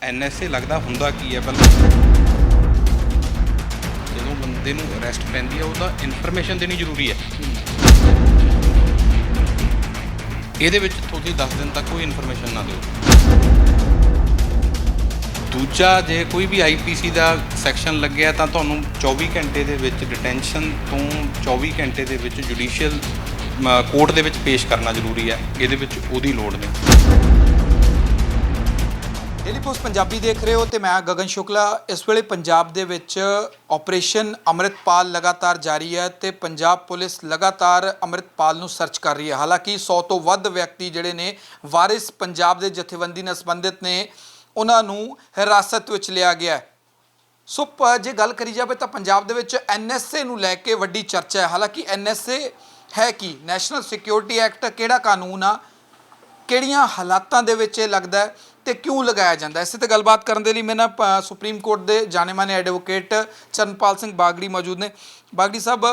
NSA ਲੱਗਦਾ ਹੁੰਦਾ ਕੀ ਹੈ ਪਹਿਲਾਂ ਜਦੋਂ ਬੰਦੇ ਨੂੰ ਅਰੈਸਟ ਪੈਂਦੀ ਹੈ ਉਹਦਾ ਇਨਫੋਰਮੇਸ਼ਨ ਦੇਣੀ ਜ਼ਰੂਰੀ ਹੈ। ਇਹਦੇ ਵਿੱਚ ਤੁਸੀਂ 10 ਦਿਨ ਤੱਕ ਕੋਈ ਇਨਫੋਰਮੇਸ਼ਨ ਨਾ ਦਿਓ। ਦੂਜਾ, ਜੇ ਕੋਈ ਵੀ IPC ਦਾ ਸੈਕਸ਼ਨ ਲੱਗਿਆ ਤਾਂ ਤੁਹਾਨੂੰ 24 ਘੰਟੇ ਦੇ ਵਿੱਚ ਡਿਟੈਂਸ਼ਨ ਤੋਂ 24 ਘੰਟੇ ਦੇ ਵਿੱਚ ਜੁਡੀਸ਼ੀਅਲ ਕੋਰਟ ਦੇ ਵਿੱਚ ਪੇਸ਼ ਕਰਨਾ ਜ਼ਰੂਰੀ ਹੈ। ਇਹਦੇ ਵਿੱਚ ਉਹਦੀ ਲੋੜ ਨਹੀਂ। ਡੇਲੀ ਪੋਸਟ ਪੰਜਾਬੀ ਦੇਖ ਰਹੇ ਹੋ ਤੇ ਮੈਂ ਗਗਨ ਸ਼ੁਕਲਾ। ਇਸ ਵੇਲੇ ਪੰਜਾਬ ਦੇ ਵਿੱਚ ਆਪਰੇਸ਼ਨ ਅੰਮ੍ਰਿਤਪਾਲ ਲਗਾਤਾਰ ਜਾਰੀ ਹੈ ਤੇ ਪੰਜਾਬ ਪੁਲਿਸ ਲਗਾਤਾਰ ਅੰਮ੍ਰਿਤਪਾਲ ਨੂੰ ਸਰਚ ਕਰ ਰਹੀ ਹੈ। ਹਾਲਾਂਕਿ 100 ਤੋਂ ਵੱਧ ਵਿਅਕਤੀ ਜਿਹੜੇ ਨੇ ਵਾਰਿਸ ਪੰਜਾਬ ਦੇ ਜਥੇਬੰਦੀ ਨਾਲ ਸੰਬੰਧਿਤ ਨੇ, ਉਹਨਾਂ ਨੂੰ ਹਿਰਾਸਤ ਵਿੱਚ ਲਿਆ ਗਿਆ। ਸੋ ਜੇ ਗੱਲ ਕਰੀ ਜਾਵੇ ਤਾਂ ਪੰਜਾਬ ਦੇ ਵਿੱਚ NSA ਨੂੰ ਲੈ ਕੇ ਵੱਡੀ ਚਰਚਾ ਹੈ। ਹਾਲਾਂਕਿ NSA ਹੈ ਕੀ, ਨੈਸ਼ਨਲ ਸਿਕਿਉਰਿਟੀ ਐਕਟ ਕਿਹੜਾ ਕਾਨੂੰਨ ਆ, ਕਿਹੜੀਆਂ ਹਾਲਾਤਾਂ ਦੇ ਵਿੱਚ ਇਹ ਲੱਗਦਾ ਹੈ ਤੇ ਕਿਉਂ ਲਗਾਇਆ ਜਾਂਦਾ ਹੈ, ਇਸੇ ਤੇ ਗੱਲਬਾਤ ਕਰਨ ਦੇ ਲਈ ਮੇਰੇ ਨਾਲ ਸੁਪਰੀਮ ਕੋਰਟ ਦੇ ਜਾਣੇ ਮਾਨੇ ਐਡਵੋਕੇਟ ਚਰਨਪਾਲ ਸਿੰਘ ਬਾਗੜੀ ਮੌਜੂਦ ਨੇ। ਬਾਗੜੀ ਸਾਹਿਬ,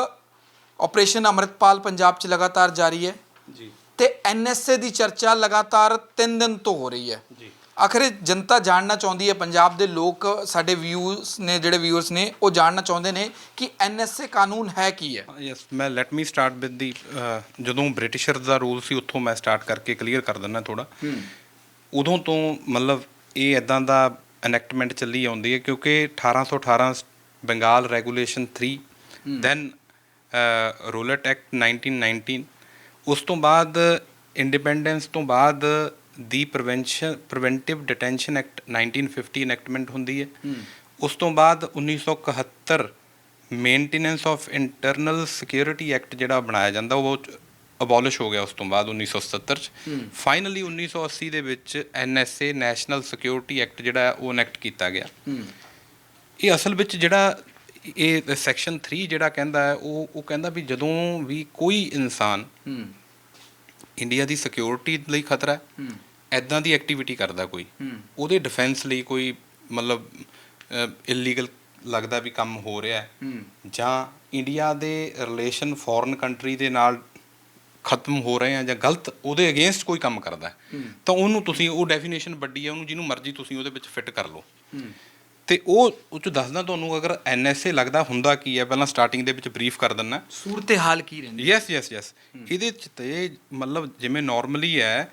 ਆਪਰੇਸ਼ਨ ਅੰਮ੍ਰਿਤਪਾਲ ਪੰਜਾਬ 'ਚ ਲਗਾਤਾਰ ਜਾਰੀ ਹੈ ਜੀ ਤੇ NSA ਦੀ ਚਰਚਾ ਲਗਾਤਾਰ 3 ਦਿਨ ਤੋਂ ਹੋ ਰਹੀ ਹੈ ਜੀ। ਆਖਿਰ ਜਨਤਾ ਜਾਣਨਾ ਚਾਹੁੰਦੀ ਹੈ, ਪੰਜਾਬ ਦੇ ਲੋਕ ਸਾਡੇ ਵਿਊਅਰਸ ਨੇ ਉਹ ਜਾਣਨਾ ਚਾਹੁੰਦੇ ਨੇ ਕਿ NSA ਕਾਨੂੰਨ ਹੈ ਕੀ ਹੈ। ਯੈਸ, ਮੈਂ let me start with the ਜਦੋਂ ਬ੍ਰਿਟਿਸ਼ਰ ਦਾ ਰੂਲ ਸੀ ਉੱਥੋਂ ਮੈਂ ਸਟਾਰਟ ਕਰਕੇ ਕਲੀਅਰ ਕਰ ਦਿੰਦਾ ਥੋੜ੍ਹਾ। ਉਦੋਂ ਤੋਂ ਮਤਲਬ ਇਹ ਇੱਦਾਂ ਦਾ ਐਨੈਕਟਮੈਂਟ ਚੱਲੀ ਆਉਂਦੀ ਹੈ ਕਿਉਂਕਿ 1818 Bengal regulation 3, then Rowlatt Act 1919, ਉਸ ਤੋਂ ਬਾਅਦ ਇੰਡੀਪੈਂਡੈਂਸ ਤੋਂ ਬਾਅਦ ਦੀ ਪ੍ਰੀਵੈਂਟਿਵ ਡਿਟੈਂਸ਼ਨ ਐਕਟ 1950 ਇਨੈਕਟਮੈਂਟ ਹੁੰਦੀ ਹੈ। ਉਸ ਤੋਂ ਬਾਅਦ 1971 maintenance of internal security act ਜਿਹੜਾ ਬਣਾਇਆ ਜਾਂਦਾ ਉਹ ਅਬੋਲਿਸ਼ ਹੋ ਗਿਆ। ਉਸ ਤੋਂ ਬਾਅਦ 1977 'ਚ ਫਾਈਨਲੀ 1980 ਦੇ ਵਿੱਚ NSA ਨੈਸ਼ਨਲ ਸਿਕਿਉਰਿਟੀ ਐਕਟ ਜਿਹੜਾ ਉਹ ਇਨੈਕਟ ਕੀਤਾ ਗਿਆ। ਇਹ ਅਸਲ ਵਿੱਚ ਜਿਹੜਾ ਇਹ ਸੈਕਸ਼ਨ 3 ਜਿਹੜਾ ਕਹਿੰਦਾ ਹੈ ਉਹ ਕਹਿੰਦਾ ਵੀ ਜਦੋਂ ਵੀ ਕੋਈ ਇਨਸਾਨ ਇੰਡੀਆ ਦੀ ਸਿਕਿਉਰਿਟੀ ਲਈ ਖਤਰਾ ਹੈ, ਇੱਦਾਂ ਦੀ ਐਕਟੀਵਿਟੀ ਕਰਦਾ ਕੋਈ, ਉਹਦੇ ਡਿਫੈਂਸ ਲਈ ਕੋਈ ਮਤਲਬ ਇਲੀਗਲ ਲੱਗਦਾ ਵੀ ਕੰਮ ਹੋ ਰਿਹਾ ਹੈ, ਜਾਂ ਇੰਡੀਆ ਦੇ ਰਿਲੇਸ਼ਨ ਫੋਰਨ ਕੰਟਰੀ ਦੇ ਨਾਲ ਖਤਮ ਹੋ ਰਹੇ ਆ ਜਾਂ ਗਲਤ ਉਹਦੇ ਅਗੇਂਸਟ ਕੋਈ ਕੰਮ ਕਰਦਾ ਤਾਂ ਉਹਨੂੰ ਤੁਸੀਂ, ਉਹ ਡੈਫੀਨੇਸ਼ਨ ਵੱਡੀ ਹੈ, ਉਹਨੂੰ ਜਿਹਨੂੰ ਮਰਜ਼ੀ ਤੁਸੀਂ ਉਹਦੇ ਵਿੱਚ ਫਿੱਟ ਕਰ ਲਓ। ਤੇ ਉਹ 'ਚ ਦੱਸਦਾ ਤੁਹਾਨੂੰ, ਅਗਰ NSA ਲੱਗਦਾ ਹੁੰਦਾ ਕੀ ਹੈ, ਪਹਿਲਾਂ ਸਟਾਰਟਿੰਗ ਦੇ ਵਿੱਚ ਬਰੀਫ ਕਰ ਦਿੰਦਾ ਸੂਰਤ-ਏ-ਹਾਲ ਕੀ ਰਹਿੰਦੀ। ਯੈਸ। ਇਹਦੇ 'ਚ ਤੇ ਮਤਲਬ ਜਿਵੇਂ ਨੋਰਮਲੀ ਹੈ,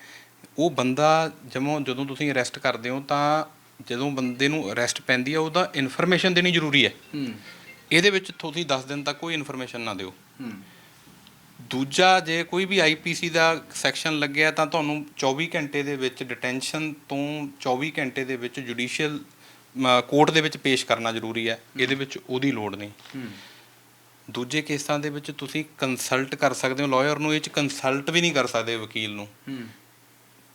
ਉਹ ਬੰਦਾ ਜਦੋਂ ਤੁਸੀਂ ਅਰੈਸਟ ਕਰਦੇ ਹੋ ਤਾਂ ਜਦੋਂ ਬੰਦੇ ਨੂੰ ਅਰੈਸਟ ਪੈਂਦੀ ਹੈ ਉਹਦਾ ਇਨਫੋਰਮੇਸ਼ਨ ਦੇਣੀ ਜ਼ਰੂਰੀ ਹੈ। ਇਹਦੇ ਵਿੱਚ ਤੁਸੀਂ 10 ਦਿਨ ਤੱਕ ਕੋਈ ਇਨਫੋਰਮੇਸ਼ਨ ਨਾ ਦਿਓ। ਦੂਜਾ, ਜੇ ਕੋਈ ਵੀ IPC ਦਾ ਸੈਕਸ਼ਨ ਲੱਗਿਆ ਤਾਂ ਤੁਹਾਨੂੰ 24 ਘੰਟੇ ਦੇ ਵਿੱਚ ਡਿਟੈਂਸ਼ਨ ਤੋਂ 24 ਘੰਟੇ ਦੇ ਵਿੱਚ ਜੁਡੀਸ਼ੀਅਲ ਕੋਰਟ ਦੇ ਵਿੱਚ ਪੇਸ਼ ਕਰਨਾ ਜ਼ਰੂਰੀ ਹੈ। ਇਹਦੇ ਵਿੱਚ ਉਹਦੀ ਲੋੜ ਨਹੀਂ। ਦੂਜੇ ਕੇਸਾਂ ਦੇ ਵਿੱਚ ਤੁਸੀਂ ਕੰਸਲਟ ਕਰ ਸਕਦੇ ਹੋ ਲਾਇਰ ਨੂੰ, ਇਹ 'ਚ ਕੰਸਲਟ ਵੀ ਨਹੀਂ ਕਰ ਸਕਦੇ ਵਕੀਲ ਨੂੰ।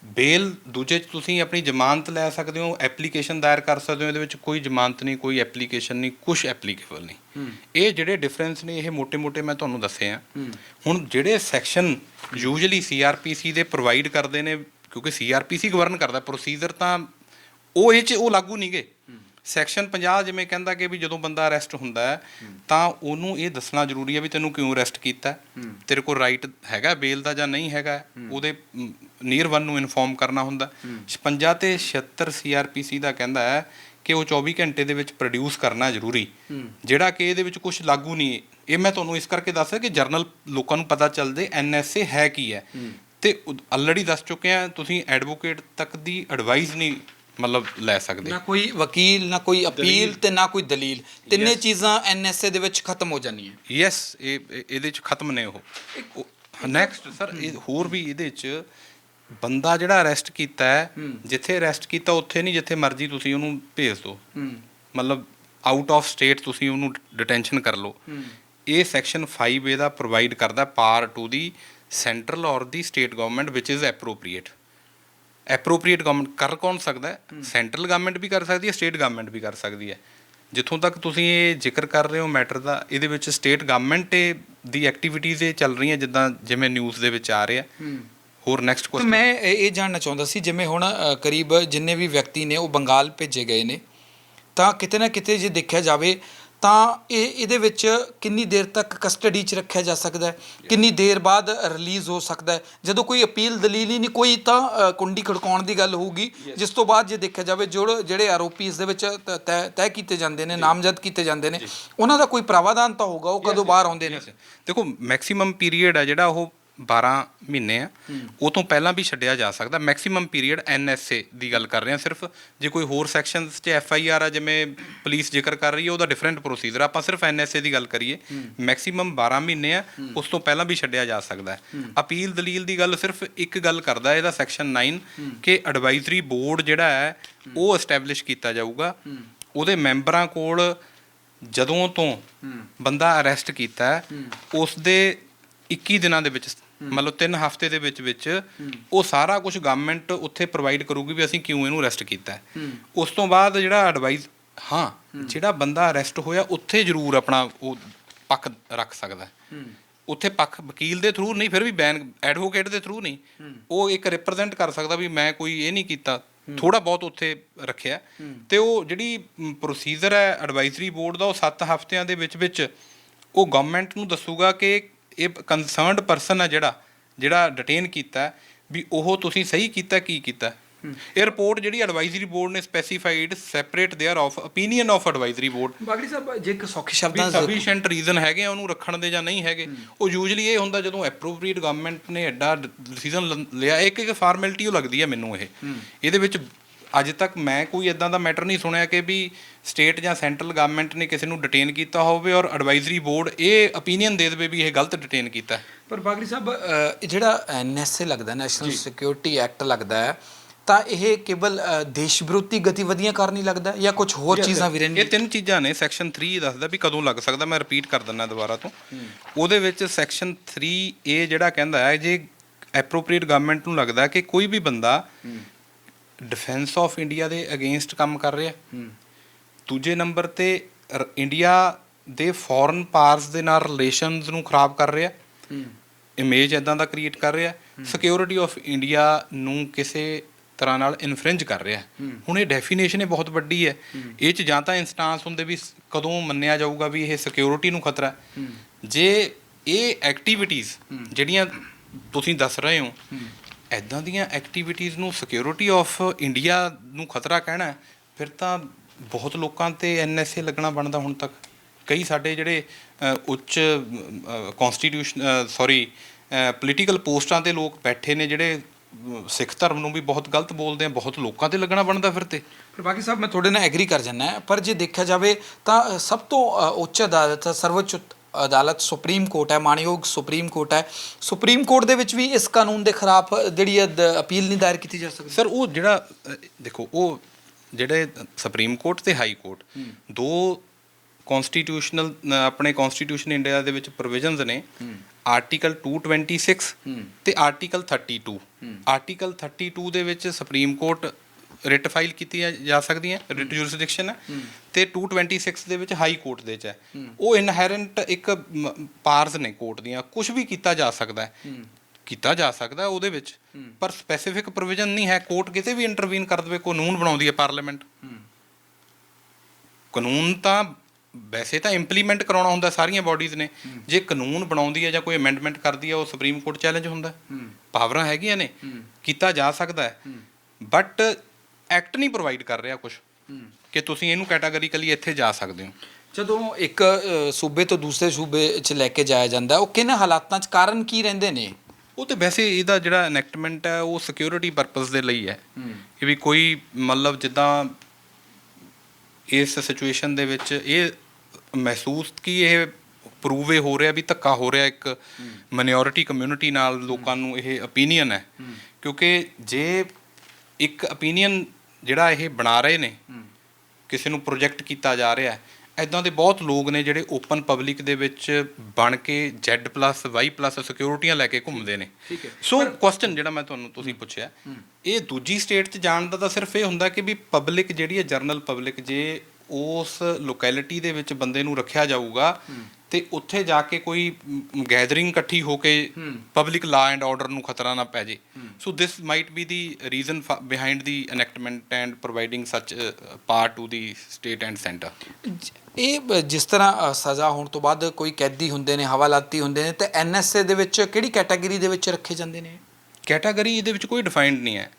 ਬੇਲ ਦੂਜੇ 'ਚ ਤੁਸੀਂ ਆਪਣੀ ਜ਼ਮਾਨਤ ਲੈ ਸਕਦੇ ਹੋ, ਐਪਲੀਕੇਸ਼ਨ ਦਾਇਰ ਕਰ ਸਕਦੇ ਹੋ। ਇਹਦੇ ਵਿੱਚ ਕੋਈ ਜ਼ਮਾਨਤ ਨਹੀਂ, ਕੋਈ ਐਪਲੀਕੇਸ਼ਨ ਨਹੀਂ, ਕੁਛ ਐਪਲੀਕੇਬਲ ਨਹੀਂ। ਇਹ ਜਿਹੜੇ ਡਿਫਰੈਂਸ ਨੇ ਇਹ ਮੋਟੇ-ਮੋਟੇ ਮੈਂ ਤੁਹਾਨੂੰ ਦੱਸੇ ਆ। ਹੁਣ ਜਿਹੜੇ ਸੈਕਸ਼ਨ ਯੂਜੂਅਲੀ CRPC ਦੇ ਪ੍ਰੋਵਾਈਡ ਕਰਦੇ ਨੇ, ਕਿਉਂਕਿ CRPC ਗਵਰਨ ਕਰਦਾ ਪ੍ਰੋਸੀਜਰ, ਤਾਂ ਉਹ ਇਹ 'ਚ ਉਹ ਲਾਗੂ ਨਹੀਂ ਗੇ। ਸੈਕਸ਼ਨ 50 ਜਿਵੇਂ ਕਹਿੰਦਾ ਕਿ ਵੀ ਜਦੋਂ ਬੰਦਾ ਅਰੈਸਟ ਹੁੰਦਾ ਹੈ ਤਾਂ ਉਹਨੂੰ ਇਹ ਦੱਸਣਾ ਜ਼ਰੂਰੀ ਹੈ ਵੀ ਤੈਨੂੰ ਕਿਉਂ ਅਰੈਸਟ ਕੀਤਾ, ਤੇਰੇ ਕੋਲ ਰਾਈਟ ਹੈਗਾ ਬੇਲ ਦਾ ਜਾਂ ਨਹੀਂ ਹੈਗਾ, ਉਹਦੇ ਨੀਅਰ ਵਨ ਨੂੰ ਇਨਫੋਰਮ ਕਰਨਾ ਹੁੰਦਾ। 56 ਤੇ 76 CRPC ਦਾ ਕਹਿੰਦਾ ਹੈ ਕਿ ਉਹ 24 ਘੰਟੇ ਦੇ ਵਿੱਚ ਪ੍ਰੋਡਿਊਸ ਕਰਨਾ ਜ਼ਰੂਰੀ, ਜਿਹੜਾ ਕਿ ਇਹਦੇ ਵਿੱਚ ਕੁਝ ਲਾਗੂ ਨਹੀਂ। ਇਹ ਮੈਂ ਤੁਹਾਨੂੰ ਇਸ ਕਰਕੇ ਦੱਸਿਆ ਕਿ ਜਰਨਲ ਲੋਕਾਂ ਨੂੰ ਪਤਾ ਚੱਲਦੇ NSA ਹੈ ਕੀ ਹੈ। ਤੇ ਆਲਰੇਡੀ ਦੱਸ ਚੁੱਕੇ ਆ, ਤੁਸੀਂ ਐਡਵੋਕੇਟ ਤੱਕ ਦੀ ਐਡਵਾਈਸ ਨਹੀਂ ਮਤਲਬ ਲੈ ਸਕਦੇ, ਨਾ ਕੋਈ ਵਕੀਲ, ਨਾ ਕੋਈ ਅਪੀਲ ਤੇ ਨਾ ਕੋਈ ਦਲੀਲ। ਤਿੰਨੇ ਚੀਜ਼ਾਂ NSA ਦੇ ਵਿੱਚ ਖਤਮ ਹੋ ਜਾਂਦੀਆਂ। ਯੈਸ, ਇਹਦੇ 'ਚ ਖਤਮ ਨੇ ਉਹ। ਨੈਕਸਟ ਸਰ, ਹੋਰ ਵੀ ਇਹਦੇ 'ਚ ਬੰਦਾ ਜਿਹੜਾ ਅਰੈਸਟ ਕੀਤਾ ਹੈ, ਜਿੱਥੇ ਅਰੈਸਟ ਕੀਤਾ ਉੱਥੇ ਨਹੀਂ, ਜਿੱਥੇ ਮਰਜ਼ੀ ਤੁਸੀਂ ਉਹਨੂੰ ਭੇਜ ਦਿਓ, ਮਤਲਬ ਆਊਟ ਆਫ ਸਟੇਟ ਤੁਸੀਂ ਉਹਨੂੰ ਡਿਟੈਂਸ਼ਨ ਕਰ ਲਓ। ਇਹ ਸੈਕਸ਼ਨ 5 ਇਹਦਾ ਪ੍ਰੋਵਾਈਡ ਕਰਦਾ ਪਾਰ ਟੂ ਦੀ ਸੈਂਟਰਲ ਔਰ ਦੀ state government which is appropriate government ਕਰ ਕੌਣ ਸਕਦਾ ਹੈ? ਸੈਂਟਰਲ ਗਵਰਨਮੈਂਟ ਵੀ ਕਰ ਸਕਦੀ ਹੈ, ਸਟੇਟ ਗਵਰਨਮੈਂਟ ਵੀ ਕਰ ਸਕਦੀ ਹੈ। ਜਿੱਥੋਂ ਤੱਕ ਤੁਸੀਂ ਇਹ ਜ਼ਿਕਰ ਕਰ ਰਹੇ ਹੋ ਮੈਟਰ ਦਾ, ਇਹਦੇ ਵਿੱਚ ਸਟੇਟ ਗਵਰਨਮੈਂਟ ਦੀ ਐਕਟੀਵਿਟੀਜ਼ ਇਹ ਚੱਲ ਰਹੀਆਂ ਜਿਵੇਂ ਨਿਊਜ਼ ਦੇ ਵਿੱਚ ਆ ਰਿਹਾ। ਹੋਰ ਨੈਕਸਟ ਕੁਐਸਚਨ ਮੈਂ ਇਹ ਜਾਣਨਾ ਚਾਹੁੰਦਾ ਸੀ, ਜਿਵੇਂ ਹੁਣ ਕਰੀਬ ਜਿੰਨੇ ਵੀ ਵਿਅਕਤੀ ਨੇ ਉਹ ਬੰਗਾਲ ਭੇਜੇ ਗਏ ਨੇ, ਤਾਂ ਕਿਤੇ ਨਾ ਕਿਤੇ ਜੇ ਦੇਖਿਆ ਜਾਵੇ ਤਾਂ ਇਹਦੇ ਵਿੱਚ ਕਿੰਨੀ ਦੇਰ ਤੱਕ ਕਸਟਡੀ 'ਚ ਰੱਖਿਆ ਜਾ ਸਕਦਾ ਹੈ, ਕਿੰਨੀ ਦੇਰ ਬਾਅਦ ਰਿਲੀਜ਼ ਹੋ ਸਕਦਾ ਹੈ? ਜਦੋਂ ਕੋਈ ਅਪੀਲ ਦਲੀਲ ਹੀ ਨਹੀਂ ਕੋਈ ਤਾਂ ਕੁੰਡੀ ਖੜਕਾਉਣ ਦੀ ਗੱਲ ਹੋਊਗੀ, ਜਿਸ ਤੋਂ ਬਾਅਦ ਜੇ ਦੇਖਿਆ ਜਾਵੇ ਜਿਹੜੇ ਆਰੋਪੀ ਇਸ ਦੇ ਵਿੱਚ ਤੈਅ ਕੀਤੇ ਜਾਂਦੇ ਨੇ, ਨਾਮਜ਼ਦ ਕੀਤੇ ਜਾਂਦੇ ਨੇ, ਉਹਨਾਂ ਦਾ ਕੋਈ ਪ੍ਰਾਵਧਾਨ ਤਾਂ ਹੋਊਗਾ, ਉਹ ਕਦੋਂ ਬਾਹਰ ਆਉਂਦੇ ਨੇ? ਦੇਖੋ ਮੈਕਸਿਮਮ ਪੀਰੀਅਡ ਹੈ ਜਿਹੜਾ ਉਹ 12 ਮਹੀਨੇ ਆ, ਉਹ ਤੋਂ ਪਹਿਲਾਂ ਵੀ ਛੱਡਿਆ ਜਾ ਸਕਦਾ। ਮੈਕਸਿਮਮ ਪੀਰੀਅਡ NSA ਦੀ ਗੱਲ ਕਰ ਰਹੇ ਹਾਂ ਸਿਰਫ। ਜੇ ਕੋਈ ਹੋਰ ਸੈਕਸ਼ਨਸ 'ਚ FIR ਆ, ਜਿਵੇਂ ਪੁਲਿਸ ਜ਼ਿਕਰ ਕਰ ਰਹੀ ਹੈ, ਉਹਦਾ ਡਿਫਰੈਂਟ ਪ੍ਰੋਸੀਜਰ, ਆਪਾਂ ਸਿਰਫ NSA ਦੀ ਗੱਲ ਕਰੀਏ, ਮੈਕਸਿਮਮ 12 ਮਹੀਨੇ ਆ, ਉਸ ਤੋਂ ਪਹਿਲਾਂ ਵੀ ਛੱਡਿਆ ਜਾ ਸਕਦਾ ਹੈ। ਅਪੀਲ ਦਲੀਲ ਦੀ ਗੱਲ ਸਿਰਫ ਇੱਕ ਗੱਲ ਕਰਦਾ ਇਹਦਾ ਸੈਕਸ਼ਨ 9 ਕਿ ਐਡਵਾਈਜ਼ਰੀ ਬੋਰਡ ਜਿਹੜਾ ਹੈ ਉਹ ਐਸਟੈਬਲਿਸ਼ ਕੀਤਾ ਜਾਊਗਾ। ਉਹਦੇ ਮੈਂਬਰਾਂ ਕੋਲ ਜਦੋਂ ਤੋਂ ਬੰਦਾ ਅਰੈਸਟ ਕੀਤਾ ਹੈ ਉਸ ਦੇ 21 ਦਿਨਾਂ ਦੇ ਵਿੱਚ, ਮਤਲਬ 3 ਹਫ਼ਤੇ ਦੇ ਵਿੱਚ ਉਹ ਸਾਰਾ ਕੁਝ ਗਵਰਨਮੈਂਟ ਉੱਥੇ ਪ੍ਰੋਵਾਈਡ ਕਰੂਗੀ ਵੀ ਅਸੀਂ ਕਿਉਂ ਇਹਨੂੰ ਅਰੈਸਟ ਕੀਤਾ ਹੈ। ਉਸ ਤੋਂ ਬਾਅਦ ਜਿਹੜਾ ਜਿਹੜਾ ਬੰਦਾ ਅਰੈਸਟ ਹੋਇਆ ਉੱਥੇ ਜ਼ਰੂਰ ਆਪਣਾ ਉਹ ਪੱਖ ਰੱਖ ਸਕਦਾ। ਉੱਥੇ ਪੱਖ ਵਕੀਲ ਦੇ ਥਰੂ ਨਹੀਂ, ਫਿਰ ਵੀ ਐਡਵੋਕੇਟ ਦੇ ਥਰੂ ਨਹੀਂ, ਉਹ ਇੱਕ ਰਿਪਰੈਜ਼ੈਂਟ ਕਰ ਸਕਦਾ ਵੀ ਮੈਂ ਕੋਈ ਇਹ ਨਹੀਂ ਕੀਤਾ, ਥੋੜਾ ਬਹੁਤ ਉੱਥੇ ਰੱਖਿਆ। ਤੇ ਉਹ ਜਿਹੜੀ ਪ੍ਰੋਸੀਜਰ ਹੈ ਐਡਵਾਈਜ਼ਰੀ ਬੋਰਡ ਦਾ, ਉਹ 7 ਹਫ਼ਤਿਆਂ ਦੇ ਵਿੱਚ ਉਹ ਗਵਰਨਮੈਂਟ ਨੂੰ ਦੱਸੂਗਾ ਕਿ ਇਹ ਕੰਸਰਨਡ ਪਰਸਨ ਹੈ ਜਿਹੜਾ ਡਿਟੇਨ ਕੀਤਾ ਵੀ ਉਹ ਤੁਸੀਂ ਸਹੀ ਕੀਤਾ ਕੀ ਕੀਤਾ। ਇਹ ਰਿਪੋਰਟ ਜਿਹੜੀ ਐਡਵਾਈਜ਼ਰੀ ਬੋਰਡ ਨੇ specified separate thereof opinion of advisory board. Bagri ਸਾਹਿਬ, ਜੇ ਇੱਕ ਸੌਖੇ ਸ਼ਬਦਾਂ ਸਫੀਸ਼ੀਐਂਟ ਰੀਜ਼ਨ ਹੈਗੇ ਆ ਉਹਨੂੰ ਰੱਖਣ ਦੇ ਜਾਂ ਨਹੀਂ ਹੈਗੇ, ਉਹ ਯੂਜਲੀ ਇਹ ਹੁੰਦਾ ਜਦੋਂ ਐਪਰੋਪਰੀਏਟ ਗਵਰਨਮੈਂਟ ਨੇ ਐਡਾ ਡਿਸੀਜਨ ਲਿਆ। ਇੱਕ ਫਾਰਮੈਲਿਟੀ ਉਹ ਲੱਗਦੀ ਹੈ ਮੈਨੂੰ ਇਹਦੇ ਵਿੱਚ ਅੱਜ ਤੱਕ ਮੈਂ ਕੋਈ ਇੱਦਾਂ ਦਾ ਮੈਟਰ ਨਹੀਂ ਸੁਣਿਆ ਕਿ ਵੀ ਸਟੇਟ ਜਾਂ ਸੈਂਟਰਲ ਗਵਰਨਮੈਂਟ ਨੇ ਕਿਸੇ ਨੂੰ ਡਿਟੇਨ ਕੀਤਾ ਹੋਵੇ ਔਰ ਐਡਵਾਈਜ਼ਰੀ ਬੋਰਡ ਇਹ opinion ਦੇ ਦੇਵੇ ਵੀ ਇਹ ਗਲਤ ਡਿਟੇਨ ਕੀਤਾ। ਪਰ ਬਾਗੜੀ ਸਾਹਿਬ, ਜਿਹੜਾ NSA ਲੱਗਦਾ, ਨੈਸ਼ਨਲ ਸਿਕਿਉਰਿਟੀ ਐਕਟ ਲੱਗਦਾ ਹੈ, ਤਾਂ ਇਹ ਕੇਵਲ ਦੇਸ਼ ਵਿਰੋਧੀ ਗਤੀਵਿਧੀਆਂ ਕਾਰਨ ਹੀ ਲੱਗਦਾ ਜਾਂ ਕੁਝ ਹੋਰ ਚੀਜ਼ਾਂ ਵੀ ਰਹਿੰਦੀਆਂ? ਇਹ 3 ਚੀਜ਼ਾਂ ਨੇ। ਸੈਕਸ਼ਨ 3 ਦੱਸਦਾ ਵੀ ਕਦੋਂ ਲੱਗ ਸਕਦਾ, ਮੈਂ ਰਿਪੀਟ ਕਰ ਦਿੰਦਾ ਦੁਬਾਰਾ ਤੋਂ। ਉਹਦੇ ਵਿੱਚ ਸੈਕਸ਼ਨ 3A ਜਿਹੜਾ ਕਹਿੰਦਾ ਹੈ ਜੇ ਐਪਰੋਪਰੀਏਟ ਗਵਰਨਮੈਂਟ ਨੂੰ ਲੱਗਦਾ ਕਿ ਕੋਈ ਵੀ ਬੰਦਾ ਡਿਫੈਂਸ ਆਫ ਇੰਡੀਆ ਦੇ ਅਗੇਂਸਟ ਕੰਮ ਕਰ ਰਿਹਾ, ਦੂਜੇ ਨੰਬਰ ਤੇ ਇੰਡੀਆ ਦੇ ਫੋਰਨ ਪਾਵਰਸ ਦੇ ਨਾਲ ਰਿਲੇਸ਼ਨਸ ਨੂੰ ਖਰਾਬ ਕਰ ਰਿਹਾ, ਇਮੇਜ ਇੱਦਾਂ ਦਾ ਕ੍ਰੀਏਟ ਕਰ ਰਿਹਾ, ਸਿਕਿਉਰਿਟੀ ਆਫ ਇੰਡੀਆ ਨੂੰ ਕਿਸੇ ਤਰ੍ਹਾਂ ਨਾਲ ਇਨਫ੍ਰਿੰਜ ਕਰ ਰਿਹਾ। ਹੁਣ ਇਹ ਡੈਫੀਨੇਸ਼ਨ ਇਹ ਬਹੁਤ ਵੱਡੀ ਹੈ। ਇਹ 'ਚ ਜਾਂ ਤਾਂ ਇੰਸਟਾਂਸ ਹੁੰਦੇ ਵੀ ਕਦੋਂ ਮੰਨਿਆ ਜਾਊਗਾ ਵੀ ਇਹ ਸਿਕਿਉਰਿਟੀ ਨੂੰ ਖਤਰਾ। ਜੇ ਇਹ ਐਕਟੀਵਿਟੀਜ਼ ਜਿਹੜੀਆਂ ਤੁਸੀਂ ਦੱਸ ਰਹੇ ਹੋ, ਇੱਦਾਂ ਦੀਆਂ ਐਕਟੀਵਿਟੀਜ਼ ਨੂੰ ਸਿਕਿਉਰਿਟੀ ਆਫ ਇੰਡੀਆ ਨੂੰ ਖਤਰਾ ਕਹਿਣਾ, ਫਿਰ ਤਾਂ ਬਹੁਤ ਲੋਕਾਂ 'ਤੇ NSA ਲੱਗਣਾ ਬਣਦਾ। ਹੁਣ ਤੱਕ ਕਈ ਸਾਡੇ ਜਿਹੜੇ ਉੱਚ ਪੋਲੀਟੀਕਲ ਪੋਸਟਾਂ 'ਤੇ ਲੋਕ ਬੈਠੇ ਨੇ ਜਿਹੜੇ ਸਿੱਖ ਧਰਮ ਨੂੰ ਵੀ ਬਹੁਤ ਗਲਤ ਬੋਲਦੇ ਆ, ਬਹੁਤ ਲੋਕਾਂ 'ਤੇ ਲੱਗਣਾ ਬਣਦਾ ਫਿਰ। ਤੇ ਪਰ ਬਾਕੀ ਸਾਹਿਬ, ਮੈਂ ਤੁਹਾਡੇ ਨਾਲ ਐਗਰੀ ਕਰ ਜਾਂਦਾ, ਪਰ ਜੇ ਦੇਖਿਆ ਜਾਵੇ ਤਾਂ ਸਭ ਤੋਂ ਉੱਚ ਅਦਾਲਤ, ਸਰਵਉੱਚ ਅਦਾਲਤ ਸੁਪਰੀਮ ਕੋਰਟ ਹੈ, ਮਾਣਯੋਗ ਸੁਪਰੀਮ ਕੋਰਟ ਹੈ। ਸੁਪਰੀਮ ਕੋਰਟ ਦੇ ਵਿੱਚ ਵੀ ਇਸ ਕਾਨੂੰਨ ਦੇ ਖਿਲਾਫ ਜਿਹੜੀ ਅਪੀਲ ਨਹੀਂ ਦਾਇਰ ਕੀਤੀ ਜਾ ਸਕਦੀ? ਸਰ ਉਹ ਜਿਹੜਾ ਦੇਖੋ, ਉਹ ਜਿਹੜੇ ਸੁਪਰੀਮ ਕੋਰਟ ਤੇ ਹਾਈ ਕੋਰਟ ਦੋ ਕਨਸਟੀਟਿਊਸ਼ਨਲ ਆਪਣੇ ਕਨਸਟੀਟਿਊਸ਼ਨ ਇੰਡੀਆ ਦੇ ਵਿੱਚ ਪ੍ਰੋਵੀਜ਼ਨਸ ਨੇ, ਆਰਟੀਕਲ 226 ਤੇ ਆਰਟੀਕਲ 32। ਆਰਟੀਕਲ 32 ਦੇ ਵਿੱਚ ਸੁਪਰੀਮ ਕੋਰਟ ਰਿਟ ਫਾਈਲ ਕੀਤੀ ਜਾ ਸਕਦੀ ਹੈ, ਰਿਟ ਜੁਰਿਸਡਿਕਸ਼ਨ ਹੈ, ਤੇ 226 ਦੇ ਵਿੱਚ ਹਾਈ ਕੋਰਟ ਦੇ 'ਚ ਹੈ। ਉਹ ਇਨਹੈਰੈਂਟ ਇੱਕ ਪਾਵਰਸ ਨੇ ਕੋਰਟ ਦੀਆਂ, ਕੁਝ ਵੀ ਕੀਤਾ ਜਾ ਸਕਦਾ ਉਹਦੇ ਵਿੱਚ, ਪਰ ਸਪੈਸੀਫਿਕ ਪ੍ਰੋਵੀਜ਼ਨ ਨਹੀਂ ਹੈ। ਕੋਰਟ ਕਿਤੇ ਵੀ ਇੰਟਰਵੀਨ ਕਰ ਦੇਵੇ। ਕਾਨੂੰਨ ਬਣਾਉਂਦੀ ਹੈ ਪਾਰਲੀਮੈਂਟ, ਕਾਨੂੰਨ ਤਾਂ ਵੈਸੇ ਤਾਂ ਇੰਪਲੀਮੈਂਟ ਕਰਾਉਣਾ ਹੁੰਦਾ ਸਾਰੀਆਂ ਬਾਡੀਜ਼ ਨੇ। ਜੇ ਕਾਨੂੰਨ ਬਣਾਉਂਦੀ ਹੈ ਜਾਂ ਕੋਈ ਅਮੈਂਡਮੈਂਟ ਕਰਦੀ ਹੈ, ਉਹ ਸੁਪਰੀਮ ਕੋਰਟ ਚੈਲੰਜ ਹੁੰਦਾ। ਪਾਵਰਾਂ ਹੈਗੀਆਂ ਨੇ, ਕੀਤਾ ਜਾ ਸਕਦਾ ਹੈ, ਬਟ ਐਕਟ ਨਹੀਂ ਪ੍ਰੋਵਾਈਡ ਕਰ ਰਿਹਾ ਕੁਝ ਕਿ ਤੁਸੀਂ ਇਹਨੂੰ ਕੈਟਾਗਰੀਕਲੀ ਇੱਥੇ ਜਾ ਸਕਦੇ ਹੋ। ਜਦੋਂ ਇੱਕ ਸੂਬੇ ਤੋਂ ਦੂਸਰੇ ਸੂਬੇ 'ਚ ਲੈ ਕੇ ਜਾਇਆ ਜਾਂਦਾ, ਉਹ ਕਿਹਨਾਂ ਹਾਲਾਤਾਂ 'ਚ, ਕਾਰਨ ਕੀ ਰਹਿੰਦੇ ਨੇ? ਉਹ ਤਾਂ ਵੈਸੇ ਇਹਦਾ ਜਿਹੜਾ ਇਨੈਕਟਮੈਂਟ ਹੈ ਉਹ ਸਿਕਿਉਰਿਟੀ ਪਰਪਸ ਦੇ ਲਈ ਹੈ ਕਿ ਵੀ ਕੋਈ ਮਤਲਬ ਜਿੱਦਾਂ ਇਸ ਸਿਚੁਏਸ਼ਨ ਦੇ ਵਿੱਚ ਇਹ ਮਹਿਸੂਸ ਕਿ ਇਹ ਪ੍ਰੂਵੇ ਹੋ ਰਿਹਾ ਵੀ ਧੱਕਾ ਹੋ ਰਿਹਾ ਇੱਕ ਮਾਈਨੋਰਿਟੀ ਕਮਿਊਨਿਟੀ ਨਾਲ, ਲੋਕਾਂ ਨੂੰ ਇਹ opinion ਹੈ। ਕਿਉਂਕਿ ਜੇ ਇੱਕ opinion ਜਿਹੜਾ ਇਹ ਬਣਾ ਰਹੇ ਨੇ, ਕਿਸੇ ਨੂੰ ਪ੍ਰੋਜੈਕਟ ਕੀਤਾ ਜਾ ਰਿਹਾ, ਇੱਦਾਂ ਦੇ ਬਹੁਤ ਲੋਕ ਨੇ ਜਿਹੜੇ ਓਪਨ ਪਬਲਿਕ ਦੇ ਵਿੱਚ ਬਣ ਕੇ Z+Y+ ਸਿਕਿਉਰਿਟੀਆਂ ਲੈ ਕੇ ਘੁੰਮਦੇ ਨੇ। ਸੋ ਕੁਐਸਚਨ ਜਿਹੜਾ ਤੁਸੀਂ ਪੁੱਛਿਆ, ਇਹ ਦੂਜੀ ਸਟੇਟ 'ਚ ਜਾਣ ਦਾ ਤਾਂ ਸਿਰਫ ਇਹ ਹੁੰਦਾ ਕਿ ਵੀ ਪਬਲਿਕ ਜਿਹੜੀ ਹੈ, ਜਰਨਲ ਪਬਲਿਕ, ਜੇ ਉਸ ਲੋਕੈਲਿਟੀ ਦੇ ਵਿੱਚ ਬੰਦੇ ਨੂੰ ਰੱਖਿਆ ਜਾਊਗਾ ਤੇ ਉੱਥੇ ਜਾ ਕੇ ਕੋਈ ਗੈਦਰਿੰਗ ਇਕੱਠੀ ਹੋ ਕੇ ਪਬਲਿਕ ਲਾ ਐਂਡ ਆਰਡਰ ਨੂੰ ਖਤਰਾ ਨਾ ਪੈ ਜੇ। ਸੋ ਦਿਸ might B the reason behind the ਐਨੈਕਟਮੈਂਟ and providing ਸੱਚ part two the state and centre. ਇਹ ਜਿਸ ਤਰ੍ਹਾਂ ਸਜ਼ਾ ਹੋਣ ਤੋਂ ਬਾਅਦ ਕੋਈ ਕੈਦੀ ਹੁੰਦੇ ਨੇ, ਹਵਾਲਾਤੀ ਹੁੰਦੇ ਨੇ, ਤੇ ਐਨਐਸਏ ਦੇ ਵਿੱਚ ਕਿਹੜੀ ਕੈਟਾਗਰੀ ਦੇ ਵਿੱਚ ਰੱਖੇ ਜਾਂਦੇ ਨੇ? ਕੈਟਾਗਰੀ ਇਹਦੇ ਵਿੱਚ ਕੋਈ ਡਿਫਾਈਨਡ ਨਹੀਂ ਹੈ।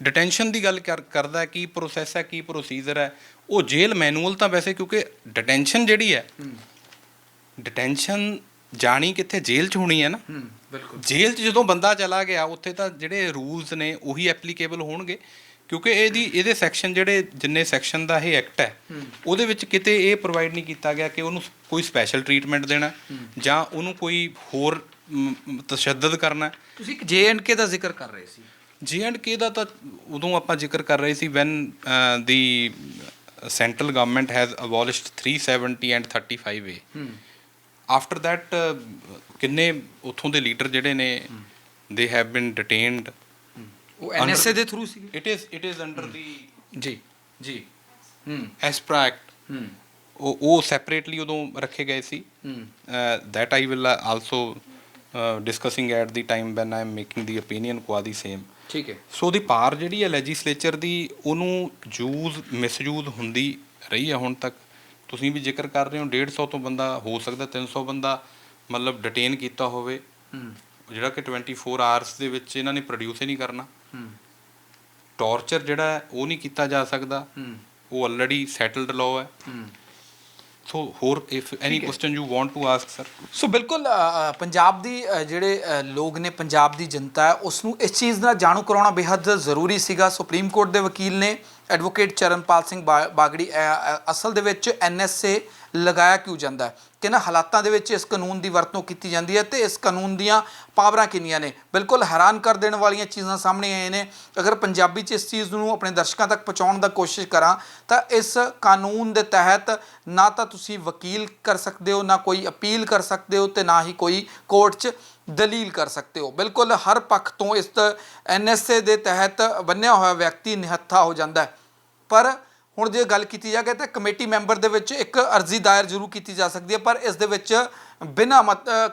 ਡਿਟੈਂਸ਼ਨ ਦੀ ਗੱਲ ਕਰਦਾ ਕੀ ਪ੍ਰੋਸੈਸ ਹੈ, ਕੀ ਪ੍ਰੋਸੀਜਰ ਹੈ, ਉਹ ਜੇਲ੍ਹ ਮੈਨੂਅਲ ਤਾਂ ਵੈਸੇ, ਕਿਉਂਕਿ ਡਿਟੈਂਸ਼ਨ ਜਿਹੜੀ ਹੈ, ਡਿਟੈਂਸ਼ਨ ਜਾਣੀ ਕਿੱਥੇ ਜੇਲ੍ਹ 'ਚ ਹੋਣੀ ਹੈ ਨਾ। ਬਿਲਕੁਲ। ਜੇਲ੍ਹ 'ਚ ਜਦੋਂ ਬੰਦਾ ਚਲਾ ਗਿਆ ਉੱਥੇ ਤਾਂ ਜਿਹੜੇ ਰੂਲਸ ਨੇ ਉਹੀ ਐਪਲੀਕੇਬਲ ਹੋਣਗੇ, ਕਿਉਂਕਿ ਇਹਦੇ ਸੈਕਸ਼ਨ ਜਿਹੜੇ ਜਿੰਨੇ ਸੈਕਸ਼ਨ ਦਾ ਇਹ ਐਕਟ ਹੈ ਉਹਦੇ ਵਿੱਚ ਕਿਤੇ ਇਹ ਪ੍ਰੋਵਾਈਡ ਨਹੀਂ ਕੀਤਾ ਗਿਆ ਕਿ ਉਹਨੂੰ ਕੋਈ ਸਪੈਸ਼ਲ ਟਰੀਟਮੈਂਟ ਦੇਣਾ ਜਾਂ ਉਹਨੂੰ ਕੋਈ ਹੋਰ ਤਸ਼ੱਦਦ ਕਰਨਾ। ਤੁਸੀਂ ਇੱਕ JNK ਦਾ ਜ਼ਿਕਰ ਕਰ ਰਹੇ ਸੀ। JNK ਦਾ ਤਾਂ ਉਦੋਂ ਆਪਾਂ ਜ਼ਿਕਰ ਕਰ ਰਹੇ ਸੀ when the central government has abolished 370 and 35A। After that ਕਿੰਨੇ ਉੱਥੋਂ ਦੇ ਲੀਡਰ ਜਿਹੜੇ ਨੇ ਦੇ ਹੈਵ ਬੀਨ ਡਿਟੇਨਡ। ਉਹ ਐਨਐਸਏ ਦੇ ਥਰੂ ਸੀ। ਇਟ ਇਜ਼ ਅੰਡਰ ਦੀ ਜੀ ਐਸਪਰਾ ਐਕਟ। ਉਹ ਸੈਪਰੇਟਲੀ ਉਦੋਂ ਰੱਖੇ ਗਏ ਸੀ। That I will also discussing at the time when I am making the opinion qua the same. ਠੀਕ ਹੈ। ਸੋ ਦੀ ਪਾਰ ਜਿਹੜੀ ਹੈ ਲੈਜਿਸਲੇਚਰ ਦੀ, ਉਹਨੂੰ ਯੂਜ਼ ਮਿਸਯੂਜ਼ ਹੁੰਦੀ ਰਹੀ ਹੈ ਹੁਣ ਤੱਕ। ਤੁਸੀਂ ਵੀ ਜ਼ਿਕਰ ਕਰ ਰਹੇ ਹੋ 150 ਤੋਂ ਬੰਦਾ, ਹੋ ਸਕਦਾ 300 ਬੰਦਾ ਮਤਲਬ ਡਿਟੇਨ ਕੀਤਾ ਹੋਵੇ, ਜਿਹੜਾ ਕਿ 24 ਆਵਰਸ ਦੇ ਵਿੱਚ ਇਹਨਾਂ ਨੇ ਪ੍ਰੋਡਿਊਸ ਹੀ ਨਹੀਂ ਕਰਨਾ। ਟੌਰਚਰ ਜਿਹੜਾ ਹੈ ਉਹ ਨਹੀਂ ਕੀਤਾ ਜਾ ਸਕਦਾ, ਉਹ ਆਲਰੇਡੀ ਸੈਟਲਡ ਲਾਅ ਹੈ। ਸੋ ਹੋਰ if any question you want to ask sir. So ਬਿਲਕੁਲ ਪੰਜਾਬ ਦੀ ਜਿਹੜੇ ਲੋਕ ਨੇ, ਪੰਜਾਬ ਦੀ ਜਨਤਾ ਹੈ, ਉਸ ਨੂੰ ਇਸ ਚੀਜ਼ ਨਾਲ ਜਾਣੂ ਕਰਾਉਣਾ ਬੇਹੱਦ ਜ਼ਰੂਰੀ ਸੀਗਾ। ਸੁਪਰੀਮ ਕੋਰਟ ਦੇ ਵਕੀਲ ਨੇ ਐਡਵੋਕੇਟ ਚਰਨਪਾਲ ਸਿੰਘ ਬਾਗੜੀ, ਅਸਲ ਦੇ ਵਿੱਚ ਐਨਐਸਏ ਲਗਾਇਆ ਕਿਉਂ ਜਾਂਦਾ ਹੈ, ਕਿਹਨਾਂ ਹਾਲਾਤਾਂ ਦੇ ਵਿੱਚ ਇਸ ਕਾਨੂੰਨ ਦੀ ਵਰਤੋਂ ਕੀਤੀ ਜਾਂਦੀ ਹੈ ਤੇ ਇਸ ਕਾਨੂੰਨ ਦੀਆਂ ਪਾਵਰਾਂ ਕਿੰਨੀਆਂ ਨੇ। ਬਿਲਕੁਲ ਹੈਰਾਨ ਕਰ ਦੇਣ ਵਾਲੀਆਂ ਚੀਜ਼ਾਂ ਸਾਹਮਣੇ ਆਏ ਨੇ। ਅਗਰ ਪੰਜਾਬੀ 'ਚ ਇਸ ਚੀਜ਼ ਨੂੰ ਆਪਣੇ ਦਰਸ਼ਕਾਂ ਤੱਕ ਪਹੁੰਚਾਉਣ ਦਾ ਕੋਸ਼ਿਸ਼ ਕਰਾਂ ਤਾਂ ਇਸ ਕਾਨੂੰਨ ਦੇ ਤਹਿਤ ਨਾ ਤਾਂ ਤੁਸੀਂ ਵਕੀਲ ਕਰ ਸਕਦੇ ਹੋ, ਨਾ ਕੋਈ ਅਪੀਲ ਕਰ ਸਕਦੇ ਹੋ, ਤੇ ਨਾ ਹੀ ਕੋਈ ਕੋਰਟ 'ਚ ਦਲੀਲ ਕਰ ਸਕਦੇ ਹੋ। ਬਿਲਕੁਲ ਹਰ ਪੱਖ ਤੋਂ ਇਸ ਐਨਐਸਏ ਦੇ ਤਹਿਤ ਬੰਨਿਆ ਹੋਇਆ ਵਿਅਕਤੀ ਨਿਹੱਥਾ ਹੋ ਜਾਂਦਾ ਹੈ। ਪਰ ਹੁਣ ਜੇ ਗੱਲ ਕੀਤੀ ਜਾਵੇ ਤਾਂ ਕਮੇਟੀ ਮੈਂਬਰ ਦੇ ਵਿੱਚ ਇੱਕ ਅਰਜ਼ੀ ਦਾਇਰ ਜ਼ਰੂਰ ਕੀਤੀ ਜਾ ਸਕਦੀ ਹੈ, ਪਰ ਇਸ ਦੇ ਵਿੱਚ ਬਿਨਾਂ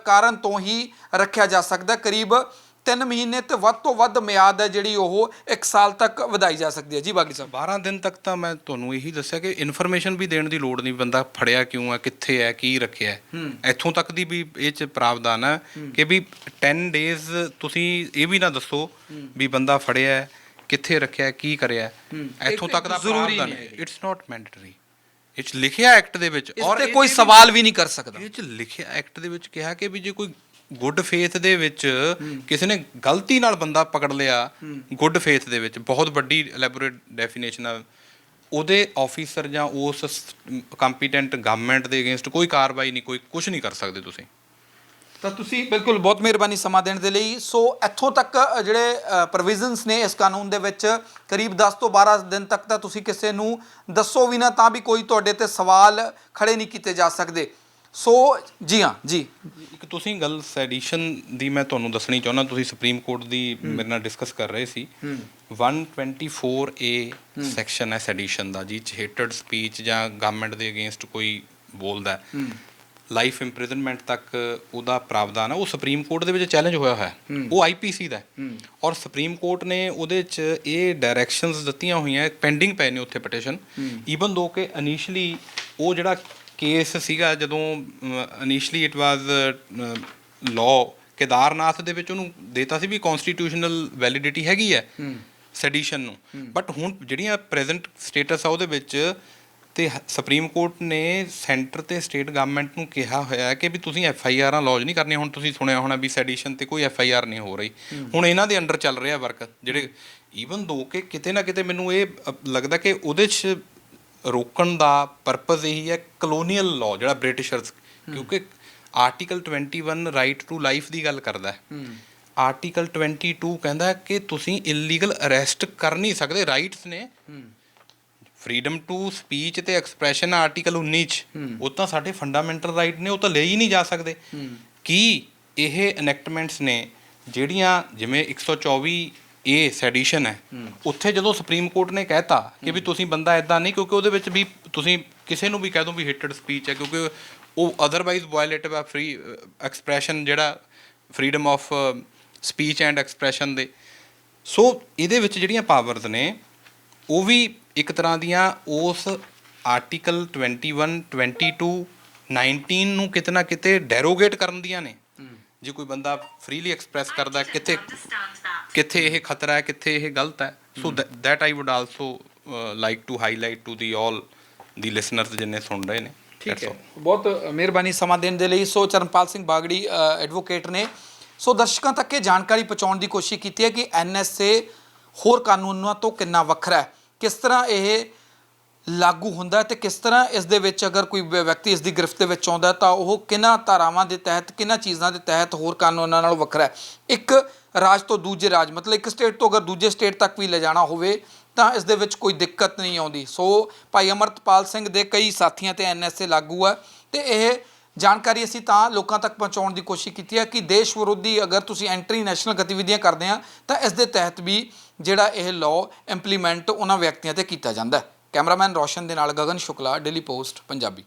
ਕਾਰਨ ਤੋਂ ਹੀ ਰੱਖਿਆ ਜਾ ਸਕਦਾ। ਕਰੀਬ 3 ਮਹੀਨੇ ਤੇ ਵੱਧ ਤੋਂ ਵੱਧ ਮਿਆਦ ਹੈ ਜਿਹੜੀ ਉਹ 1 ਸਾਲ ਤੱਕ ਵਧਾਈ ਜਾ ਸਕਦੀ ਹੈ। ਜੀ ਬਾਗੀ ਸਾਹਿਬ। 12 ਦਿਨ ਤੱਕ ਤਾਂ ਮੈਂ ਤੁਹਾਨੂੰ ਇਹੀ ਦੱਸਿਆ ਕਿ ਇਨਫੋਰਮੇਸ਼ਨ ਵੀ ਦੇਣ ਦੀ ਲੋੜ ਨਹੀਂ, ਬੰਦਾ ਫੜਿਆ ਕਿਉਂ ਹੈ, ਕਿੱਥੇ ਹੈ, ਕੀ ਰੱਖਿਆ। ਇੱਥੋਂ ਤੱਕ ਦੀ ਵੀ ਇਹ 'ਚ ਪ੍ਰਾਵਧਾਨ ਹੈ ਕਿ ਵੀ 10 ਡੇਜ਼ ਤੁਸੀਂ ਇਹ ਵੀ ਨਾ ਦੱਸੋ ਵੀ ਬੰਦਾ ਫੜਿਆ, ਕਿੱਥੇ ਰੱਖਿਆ, ਕੀ ਕਰਿਆ। ਇੱਥੋਂ ਤੱਕ ਦਾ ਪ੍ਰਾਵਧਾਨ ਹੈ। It's not mandatory. ਇਹ 'ਚ ਲਿਖਿਆ ਐਕਟ ਦੇ ਵਿੱਚ, ਔਰ ਕੋਈ ਸਵਾਲ ਵੀ ਨਹੀਂ ਕਰ ਸਕਦਾ। ਇਹ 'ਚ ਲਿਖਿਆ ਐਕਟ ਦੇ ਵਿੱਚ ਕਿਹਾ ਕਿ ਵੀ ਜੇ ਕੋਈ ਗੁੱਡ ਫੇਥ ਦੇ ਵਿੱਚ ਕਿਸੇ ਨੇ ਗਲਤੀ ਨਾਲ ਬੰਦਾ ਪਕੜ ਲਿਆ, ਗੁੱਡ ਫੇਥ ਦੇ ਵਿੱਚ ਬਹੁਤ ਵੱਡੀ ਐਲੈਬੋਰੇਟ ਡੈਫੀਨੇਸ਼ਨ ਆ, ਉਹਦੇ ਆਫੀਸਰ ਜਾਂ ਉਸ ਕੰਪੀਟੈਂਟ ਗਵਰਨਮੈਂਟ ਦੇ ਅਗੇਂਸਟ ਕੋਈ ਕਾਰਵਾਈ ਨਹੀਂ, ਕੋਈ ਕੁਝ ਨਹੀਂ ਕਰ ਸਕਦੇ ਤੁਸੀਂ। ਤਾਂ ਤੁਸੀਂ ਬਿਲਕੁਲ ਬਹੁਤ ਮਿਹਰਬਾਨੀ ਸਮਾਂ ਦੇਣ ਦੇ ਲਈ। ਸੋ ਇੱਥੋਂ ਤੱਕ ਜਿਹੜੇ ਪ੍ਰੋਵੀਜ਼ਨਸ ਨੇ ਇਸ ਕਾਨੂੰਨ ਦੇ ਵਿੱਚ, ਕਰੀਬ 10 ਤੋਂ 12 ਦਿਨ ਤੱਕ ਤਾਂ ਤੁਸੀਂ ਕਿਸੇ ਨੂੰ ਦੱਸੋ ਵੀ ਨਾ ਤਾਂ ਵੀ ਕੋਈ ਤੁਹਾਡੇ ਤੇ ਸਵਾਲ ਖੜੇ ਨਹੀਂ ਕੀਤੇ ਜਾ ਸਕਦੇ। ਸੋ ਜੀ ਹਾਂ ਜੀ, ਇੱਕ ਤੁਸੀਂ ਗੱਲ ਸੈਡੀਸ਼ਨ ਦੀ ਮੈਂ ਤੁਹਾਨੂੰ ਦੱਸਣੀ ਚਾਹੁੰਦਾ। ਤੁਸੀਂ ਸੁਪਰੀਮ ਕੋਰਟ ਦੀ ਮੇਰੇ ਨਾਲ ਡਿਸਕਸ ਕਰ ਰਹੇ ਸੀ। 124A ਸੈਕਸ਼ਨ ਹੈ ਸੈਡੀਸ਼ਨ ਦਾ, ਜਿਹ 'ਚ ਹੇਟਡ ਸਪੀਚ ਜਾਂ ਗਵਰਨਮੈਂਟ ਦੇ ਅਗੇਂਸਟ ਕੋਈ ਬੋਲਦਾ, ਲਾਈਫ ਇੰਪ੍ਰਿਜ਼ਨਮੈਂਟ ਤੱਕ ਉਹਦਾ ਪ੍ਰਾਵਧਾਨ ਹੈ। ਉਹ ਸੁਪਰੀਮ ਕੋਰਟ ਦੇ ਵਿੱਚ ਚੈਲੰਜ ਹੋਇਆ ਹੋਇਆ, ਉਹ IPC ਦਾ। ਔਰ ਸੁਪਰੀਮ ਕੋਰਟ ਨੇ ਉਹਦੇ 'ਚ ਇਹ ਡਾਇਰੈਕਸ਼ਨਸ ਦਿੱਤੀਆਂ ਹੋਈਆਂ, ਪੈਂਡਿੰਗ ਪਏ ਨੇ ਉੱਥੇ ਪਟੀਸ਼ਨ। ਈਵਨ ਦੋ ਕਿ ਇਨੀਸ਼ੀਅਲੀ ਉਹ ਜਿਹੜਾ ਕੇਸ ਸੀਗਾ, ਜਦੋਂ initially it was law Kedarnath ਦੇ ਵਿੱਚ ਉਹਨੂੰ ਦੇਤਾ ਸੀ ਵੀ ਕਨਸਟੀਟਿਊਸ਼ਨਲ ਵੈਲਿਡਿਟੀ ਹੈਗੀ ਹੈ ਸੈਡੀਸ਼ਨ ਨੂੰ। ਬਟ ਹੁਣ ਜਿਹੜੀਆਂ ਪ੍ਰੈਜ਼ੈਂਟ ਸਟੇਟਸ ਆ ਉਹਦੇ ਵਿੱਚ, ਤੇ ਸੁਪਰੀਮ ਕੋਰਟ ਨੇ ਸੈਂਟਰ ਤੇ ਸਟੇਟ ਗਵਰਨਮੈਂਟ ਨੂੰ ਕਿਹਾ ਹੋਇਆ ਕਿ ਵੀ ਤੁਸੀਂ FIRਾਂ ਲੌਜ ਨਹੀਂ ਕਰਨੀਆਂ। ਹੁਣ ਤੁਸੀਂ ਸੁਣਿਆ ਹੋਣਾ ਵੀ ਸੈਡੀਸ਼ਨ ਤੇ ਕੋਈ FIR ਨਹੀਂ ਹੋ ਰਹੀ। ਹੁਣ ਇਹਨਾਂ ਦੇ ਅੰਡਰ ਚੱਲ ਰਿਹਾ ਵਰਕ, ਜਿਹੜੇ ਈਵਨ ਦੋ ਕਿ ਕਿਤੇ ਨਾ ਕਿਤੇ ਮੈਨੂੰ ਇਹ ਲੱਗਦਾ ਕਿ ਉਹਦੇ 'ਚ ਰੋਕਣ ਦਾ ਪਰਪਸ ਇਹੀ ਹੈ, ਕਲੋਨੀਅਲ ਲਾਅ ਜਿਹੜਾ ਬ੍ਰਿਟਿਸ਼ਰਸ, ਕਿਉਂਕਿ ਆਰਟੀਕਲ 21 ਰਾਈਟ ਟੂ ਲਾਈਫ ਦੀ ਗੱਲ ਕਰਦਾ। ਆਰਟੀਕਲ 22 ਕਹਿੰਦਾ ਕਿ ਤੁਸੀਂ ਇਲੀਗਲ ਅਰੈਸਟ ਕਰ ਨਹੀਂ ਸਕਦੇ, ਰਾਈਟਸ ਨੇ। ਫਰੀडम ਟੂ ਸਪੀਚ ਤੇ ਐਕਸਪ੍ਰੈਸ਼ਨ ਆਰਟੀਕਲ 19 'ਚ, ਉਹ ਤਾਂ ਸਾਡੇ ਫੰਡਾਮੈਂਟਲ ਰਾਈਟ ਨੇ, ਉਹ ਤਾਂ ਲੈ ਹੀ ਨਹੀਂ ਜਾ ਸਕਦੇ। ਕੀ ਇਹ ਐਨੈਕਟਮੈਂਟਸ ਨੇ ਜਿਹੜੀਆਂ, ਜਿਵੇਂ 124A ਸੈਡੀਸ਼ਨ ਹੈ, ਉੱਥੇ ਜਦੋਂ ਸੁਪਰੀਮ ਕੋਰਟ ਨੇ ਕਹਿਤਾ ਕਿ ਵੀ ਤੁਸੀਂ ਬੰਦਾ ਇੱਦਾਂ ਨਹੀਂ, ਕਿਉਂਕਿ ਉਹਦੇ ਵਿੱਚ ਵੀ ਤੁਸੀਂ ਕਿਸੇ ਨੂੰ ਵੀ ਕਹਿ ਦੋ ਵੀ ਹੇਟਡ ਸਪੀਚ ਹੈ, ਕਿਉਂਕਿ ਉਹ ਅਦਰਵਾਈਜ਼ ਵਾਇਲੇਟਿਵ ਆ ਫ੍ਰੀ ਐਕਸਪ੍ਰੈਸ਼ਨ, ਜਿਹੜਾ freedom of speech and expression ਦੇ। ਸੋ ਇਹਦੇ ਵਿੱਚ ਜਿਹੜੀਆਂ ਪਾਵਰਸ ਨੇ ਉਹ ਵੀ ਇੱਕ ਤਰ੍ਹਾਂ ਦੀਆਂ ਉਸ ਆਰਟੀਕਲ 21, 22, 19 ਨੂੰ ਕਿਤੇ ਨਾ ਕਿਤੇ ਡੈਰੋਗੇਟ ਕਰਨ ਦੀਆਂ ਨੇ। ਜੇ ਕੋਈ ਬੰਦਾ ਫ੍ਰੀਲੀ ਐਕਸਪ੍ਰੈਸ ਕਰਦਾ ਕਿੱਥੇ ਕਿੱਥੇ ਇਹ ਖਤਰਾ ਹੈ, ਕਿੱਥੇ ਇਹ ਗਲਤ ਹੈ। So that I would also like to highlight to the all the listeners ਜਿੰਨੇ ਸੁਣ ਰਹੇ ਨੇ। ਠੀਕ ਹੈ, ਬਹੁਤ ਮਿਹਰਬਾਨੀ ਸਮਾਂ ਦੇਣ ਦੇ ਲਈ। ਸੋ ਚਰਨਪਾਲ ਸਿੰਘ ਬਾਗੜੀ ਐਡਵੋਕੇਟ ਨੇ ਸੋ ਦਰਸ਼ਕਾਂ ਤੱਕ ਇਹ ਜਾਣਕਾਰੀ ਪਹੁੰਚਾਉਣ ਦੀ ਕੋਸ਼ਿਸ਼ ਕੀਤੀ ਹੈ ਕਿ NSA ਹੋਰ ਕਾਨੂੰਨਾਂ ਤੋਂ ਕਿੰਨਾ ਵੱਖਰਾ ਹੈ, ਕਿਸ ਤਰ੍ਹਾਂ ਇਹ ਲਾਗੂ ਹੁੰਦਾ ਹੈ ਤੇ ਕਿਸ ਤਰ੍ਹਾਂ ਇਸ ਦੇ ਵਿੱਚ ਅਗਰ ਕੋਈ ਵਿਅਕਤੀ ਇਸ ਦੀ ਗ੍ਰਿਫਤ ਦੇ ਵਿੱਚ ਆਉਂਦਾ ਤਾਂ ਉਹ ਕਿਹਨਾਂ ਧਾਰਾਵਾਂ ਦੇ ਤਹਿਤ, ਕਿਹਨਾਂ ਚੀਜ਼ਾਂ ਦੇ ਤਹਿਤ ਹੋਰ ਕਾਨੂੰਨਾਂ ਨਾਲੋਂ ਵੱਖਰਾ ਹੈ। ਇੱਕ ਰਾਜ ਤੋਂ ਦੂਜੇ ਰਾਜ, ਮਤਲਬ ਇੱਕ ਸਟੇਟ ਤੋਂ ਅਗਰ ਦੂਜੇ ਸਟੇਟ ਤੱਕ ਵੀ ਲਿਜਾਣਾ ਹੋਵੇ ਤਾਂ ਇਸ ਦੇ ਵਿੱਚ ਕੋਈ ਦਿੱਕਤ ਨਹੀਂ ਆਉਂਦੀ। ਸੋ ਭਾਈ ਅਮਰਤਪਾਲ ਸਿੰਘ ਦੇ ਕਈ ਸਾਥੀਆਂ ਤੇ NSA ਲਾਗੂ ਹੈ ਤੇ ਇਹ ਜਾਣਕਾਰੀ ਅਸੀਂ ਤਾਂ ਲੋਕਾਂ ਤੱਕ ਪਹੁੰਚਾਉਣ ਦੀ ਕੋਸ਼ਿਸ਼ ਕੀਤੀ ਹੈ ਕਿ ਦੇਸ਼ ਵਿਰੋਧੀ ਅਗਰ ਤੁਸੀਂ ਐਂਟਰੀ ਨੈਸ਼ਨਲ ਗਤੀਵਿਧੀਆਂ ਕਰਦੇ ਆ ਤਾਂ ਇਸ ਦੇ ਤਹਿਤ ਵੀ ਜਿਹੜਾ ਇਹ ਲਾਅ ਇੰਪਲੀਮੈਂਟ ਉਹਨਾਂ ਵਿਅਕਤੀਆਂ ਤੇ ਕੀਤਾ ਜਾਂਦਾ ਹੈ। ਕੈਮਰਾਮੈਨ ਰੋਸ਼ਨ ਦੇ ਨਾਲ ਗਗਨ ਸ਼ੁਕਲਾ, ਡੇਲੀ ਪੋਸਟ ਪੰਜਾਬੀ।